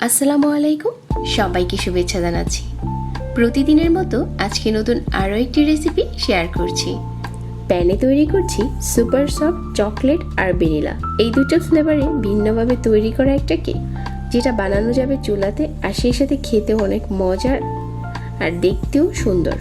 আসসালামু আলাইকুম, সবাইকে শুভেচ্ছা জানাচ্ছি। প্রতিদিনের মতো আজকে নতুন আরও একটি রেসিপি শেয়ার করছি। প্যানে তৈরি করছি সুপার সফট চকলেট আর ভ্যানিলা, এই দুটো ফ্লেভারে ভিন্নভাবে তৈরি করা একটা কেক, যেটা বানানো যাবে চুলাতে আর সেই সাথে খেতেও অনেক মজার আর দেখতেও সুন্দর।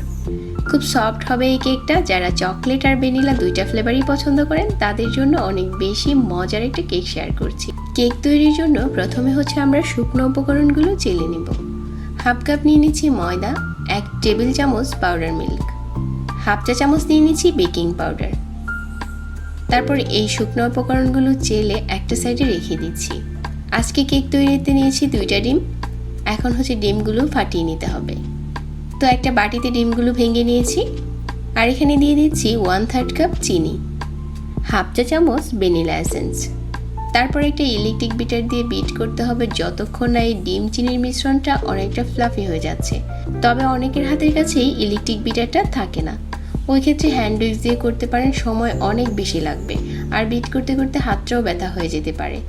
খুব সফট হবে এই কেকটা। যারা চকলেট আর ভ্যানিলা দুইটা ফ্লেভারই পছন্দ করেন তাদের জন্য অনেক বেশি মজার একটা কেক শেয়ার করছি। কেক তৈরির জন্য প্রথমে আমরা শুকনো উপকরণগুলো চেলে নিব। হাফ কাপ নিয়ে নিচ্ছি ময়দা, 1 টেবিল চামচ পাউডার মিল্ক, হাফ চা চামচ নিয়ে নিচ্ছি বেকিং পাউডার। তারপর এই শুকনো উপকরণগুলো চেলে একটা সাইডে রেখে দিচ্ছি। আজকে কেক তৈরিতে নিয়েছি 2টা ডিম। এখন ডিমগুলো ফাটিয়ে নিতে হবে। তো একটা বাটিতে ডিমগুলো ভেঙে নিয়েছি আর এখানে দিয়ে দিচ্ছি 1/3 কাপ চিনি, হাফ চা চামচ ভ্যানিলা এসেন্স। তারপর একটা ইলেকট্রিক বিটার দিয়ে বিট করতে হবে যতক্ষণ না এই ডিম চিনির মিশ্রণটা অনেকটা ফ্লাফি হয়ে যাচ্ছে। তবে অনেকের হাতের কাছেই ইলেকট্রিক বিটারটা থাকে না, ওই ক্ষেত্রে হ্যান্ড উইক্স দিয়ে করতে পারেন, সময় অনেক বেশি লাগবে আর বিট করতে করতে হাতটাও ব্যথা হয়ে যেতে পারে।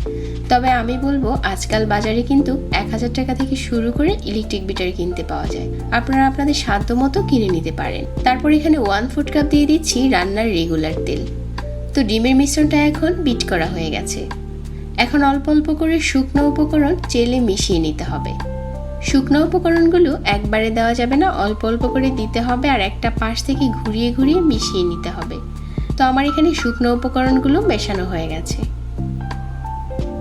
তবে আমি বলবো আজকাল বাজারে কিন্তু 1000 টাকা থেকে শুরু করে ইলেকট্রিক বিটার কিনতে পাওয়া যায়, আপনারা আপনাদের সাধ্য মতো কিনে নিতে পারেন। তারপর এখানে 1/4 কাপ দিয়ে দিচ্ছি রান্নার রেগুলার তেল। তো ডিমের মিশ্রণটা এখন বিট করা হয়ে গেছে। এখন অল্প অল্প করে শুকনো উপকরণ চেলে মিশিয়ে নিতে হবে। শুকনো উপকরণগুলো একবারে দেওয়া যাবে না, অল্প অল্প করে দিতে হবে আর একটা পাশ থেকে ঘুরিয়ে ঘুরিয়ে মিশিয়ে নিতে হবে। তো আমার এখানে শুকনো উপকরণগুলো মেশানো হয়ে গেছে।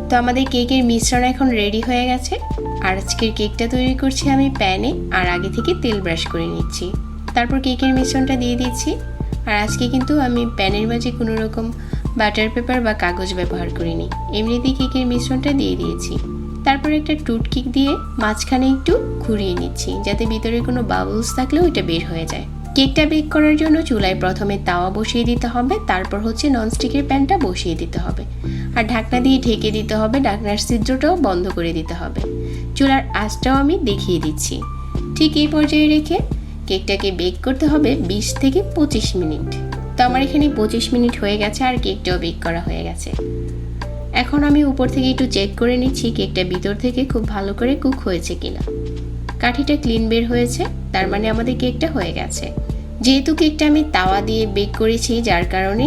তো আমাদের কেকের মিশ্রণ এখন রেডি হয়ে গেছে। আর আজকের কেকটা তৈরি করছি আমি প্যানে, আর আগে থেকে তেল ব্রাশ করে নিচ্ছি। তারপর কেকের মিশ্রণটা দিয়ে দিচ্ছি। আর আজকে কিন্তু আমি প্যানের মাঝে কোনো রকম বাটার পেপার বা কাগজ ব্যবহার করিনি, এমনিতেই কেকের মিশ্রণটা দিয়ে দিয়েছি। তারপর একটা টুথপিক দিয়ে মাঝখানে একটু ঘুরিয়ে নিচ্ছি যাতে ভিতরে কোনো বাবলস থাকলেও এটা বের হয়ে যায়। কেকটা বেক করার জন্য চুলায় প্রথমে তাওয়া বসিয়ে দিতে হবে, তারপর ননস্টিকের প্যানটা বসিয়ে দিতে হবে আর ঢাকনা দিয়ে ঢেকে দিতে হবে। ঢাকনার ছিদ্রটাও বন্ধ করে দিতে হবে। চুলার আঁচটাও আমি দেখিয়ে দিচ্ছি। ঠিক এই পর্যায়ে রেখে কেকটাকে বেক করতে হবে 20 থেকে 25 মিনিট। তো আমার এখানে 25 মিনিট হয়ে গেছে আর কেকটাও বেক করা হয়ে গেছে। এখন আমি উপর থেকে একটু চেক করে নিচ্ছি কেকটা ভিতর থেকে খুব ভালো করে কুক হয়েছে কিনা। কাঠিটা ক্লিন বের হয়েছে, তার মানে আমাদের কেকটা হয়ে গেছে। যেহেতু কেকটা আমি তাওয়া দিয়ে বেক করেছি, যার কারণে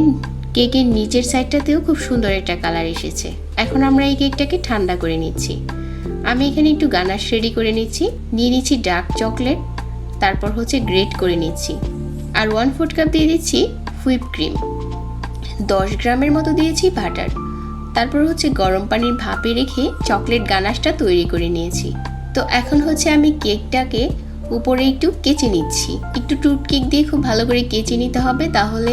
কেকের নিচের সাইডটাতেও খুব সুন্দর একটা কালার এসেছে। এখন আমরা এই কেকটাকে ঠান্ডা করে নিচ্ছি। আমি এখানে একটু গানাশ রেডি করে নিচ্ছি। নিয়ে নিচ্ছি ডার্ক চকলেট, তারপর গ্রেট করে নিচ্ছি। আর 1/4 কাপ দিয়ে দিচ্ছি হুইপ ক্রিম, 10 গ্রামের মতো দিয়েছি বাটার। তারপর গরম পানির ভাপে রেখে চকলেট গানাশটা তৈরি করে নিয়েছি। তো এখন আমি কেকটাকে উপরে একটু কেচে নিচ্ছি। একটু টুথপিক দিয়ে খুব ভালো করে কেচে নিতে হবে, তাহলে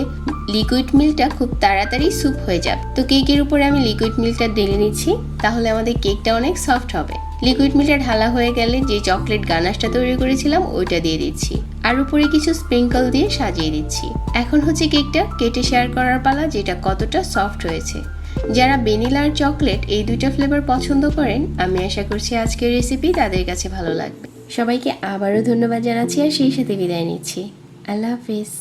লিকুইড মিল্কটা খুব তাড়াতাড়ি স্যুপ হয়ে যাবে। তো কেকের উপরে আমি লিকুইড মিল্কটা ঢেলে নিচ্ছি, তাহলে আমাদের কেকটা অনেক সফট হবে। লিকুইড মিল্কটা ঢালা হয়ে গেলে যে চকলেট গানাশটা তৈরি করেছিলাম ওইটা দিয়ে দিচ্ছি আর উপরে কিছু স্প্রিঙ্কল দিয়ে সাজিয়ে দিচ্ছি। এখন কেকটা কেটে শেয়ার করার পালা, যেটা কতটা সফট হয়েছে। যারা ভ্যানিলা আর চকলেট এই দুইটা ফ্লেভার পছন্দ করেন, আমি আশা করছি আজকের রেসিপি তাদের কাছে ভালো লাগবে। সবাইকে আবারও ধন্যবাদ জানাচ্ছি আর সেই সাথে বিদায় নিচ্ছি। আল্লাহ হাফিজ।